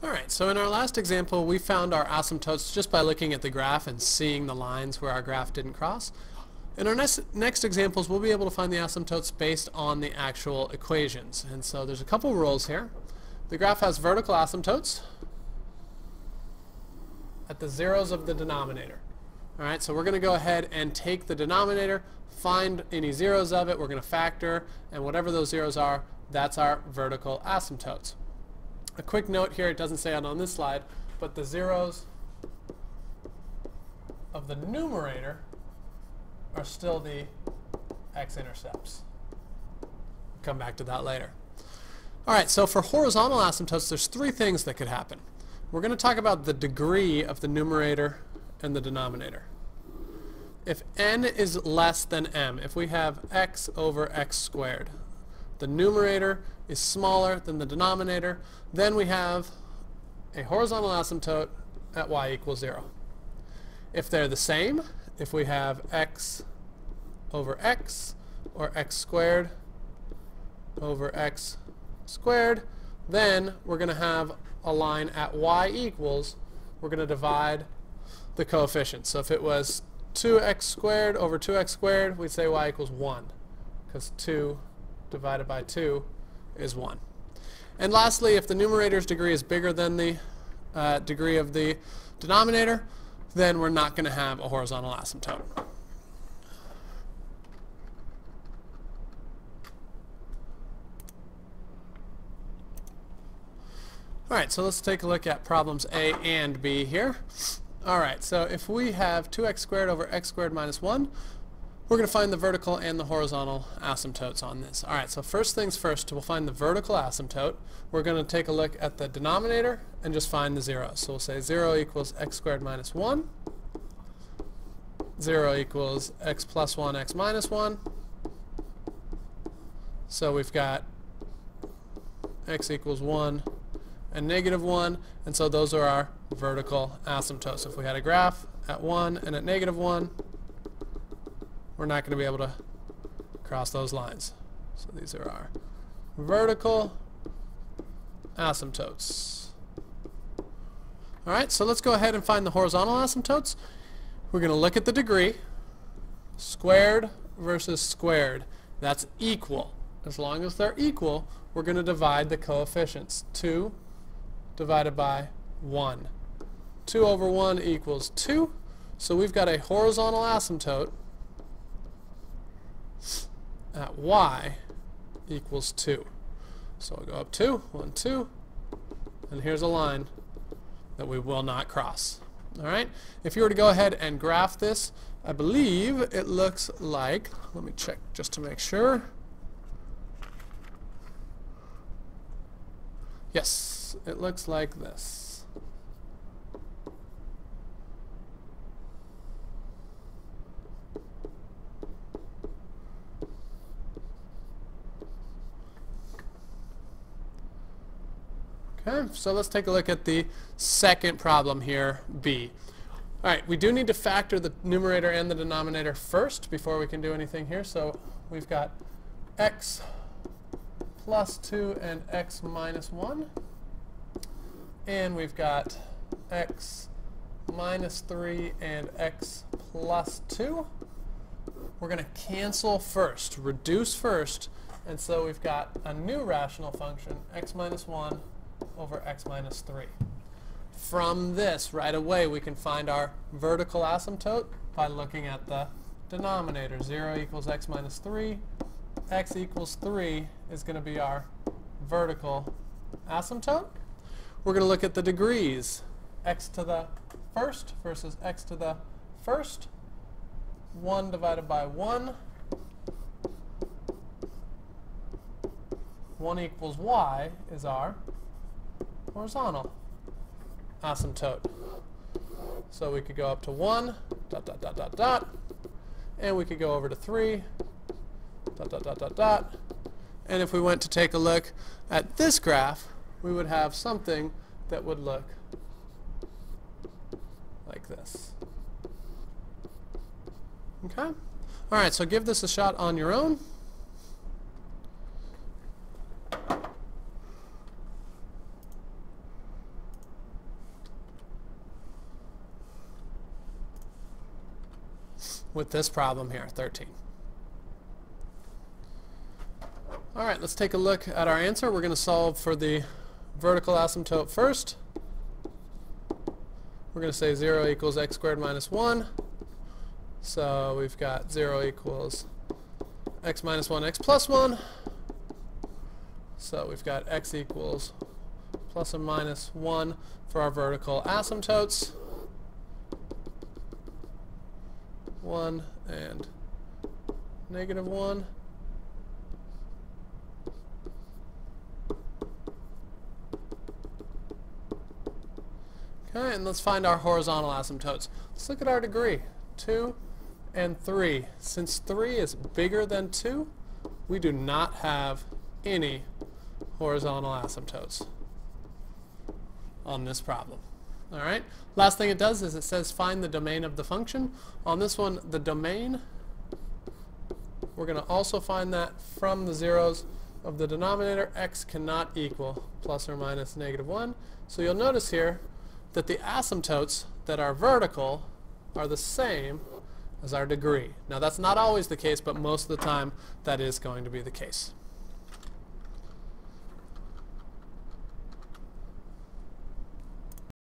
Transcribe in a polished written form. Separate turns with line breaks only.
Alright, so in our last example we found our asymptotes just by looking at the graph and seeing the lines where our graph didn't cross. In our next examples we'll be able to find the asymptotes based on the actual equations. And so there's a couple rules here. The graph has vertical asymptotes at the zeros of the denominator. Alright, so we're going to go ahead and take the denominator, find any zeros of it, we're going to factor, and whatever those zeros are, that's our vertical asymptotes. A quick note here, it doesn't say it on this slide, but the zeros of the numerator are still the x-intercepts. Come back to that later. Alright, so for horizontal asymptotes, there's three things that could happen. We're going to talk about the degree of the numerator and the denominator. If n is less than m, if we have x over x squared, the numerator is smaller than the denominator, then we have a horizontal asymptote at y equals 0. If they're the same, if we have x over x or x squared over x squared, then we're going to have a line at y equals, we're going to divide the coefficients. So if it was 2x squared over 2x squared, we'd say y equals 1, because 2 divided by 2 is 1. And lastly, if the numerator's degree is bigger than the degree of the denominator, then we're not going to have a horizontal asymptote. Alright, so let's take a look at problems A and B here. Alright, so if we have 2x squared over x squared minus 1, we're going to find the vertical and the horizontal asymptotes on this. Alright, so first things first, we'll find the vertical asymptote. We're going to take a look at the denominator and just find the zeros. So we'll say 0 equals x squared minus 1. 0 equals x plus 1, x minus 1. So we've got x equals 1 and negative 1, and so those are our vertical asymptotes. So if we had a graph at 1 and at negative 1, we're not going to be able to cross those lines. So these are our vertical asymptotes. Alright, so let's go ahead and find the horizontal asymptotes. We're going to look at the degree. Squared versus squared. That's equal. As long as they're equal, we're going to divide the coefficients. 2 divided by 1. 2 over 1 equals 2. So we've got a horizontal asymptote at y equals 2. So we'll go up 2, 1, 2, and here's a line that we will not cross. Alright, if you were to go ahead and graph this, I believe it looks like, let me check just to make sure. Yes, it looks like this. Okay, so let's take a look at the second problem here, B. Alright, we do need to factor the numerator and the denominator first before we can do anything here. So we've got x plus 2 and x minus 1. And we've got x minus 3 and x plus 2. We're going to cancel first, reduce first, and so we've got a new rational function, x minus 1 over x minus 3. From this, right away, we can find our vertical asymptote by looking at the denominator. 0 equals x minus 3. X equals 3 is going to be our vertical asymptote. We're going to look at the degrees. X to the first versus x to the first. 1 divided by 1. 1 equals y is our horizontal asymptote. So we could go up to 1, dot, dot, dot, dot, dot, and we could go over to 3, dot, dot, dot, dot, dot. And if we went to take a look at this graph, we would have something that would look like this. Okay? Alright, so give this a shot on your own. with this problem here, 13. All right, let's take a look at our answer. We're going to solve for the vertical asymptote first. We're going to say 0 equals x squared minus 1. So we've got 0 equals x minus 1, x plus 1. So we've got x equals plus or minus 1 for our vertical asymptotes. 1 and negative 1. Okay, and let's find our horizontal asymptotes. Let's look at our degree, 2 and 3. Since 3 is bigger than 2, we do not have any horizontal asymptotes on this problem. All right. Last thing it does is it says find the domain of the function. On this one, the domain, we're going to also find that from the zeros of the denominator. X cannot equal plus or minus negative 1. So you'll notice here that the asymptotes that are vertical are the same as our degree. Now that's not always the case, but most of the time that is going to be the case.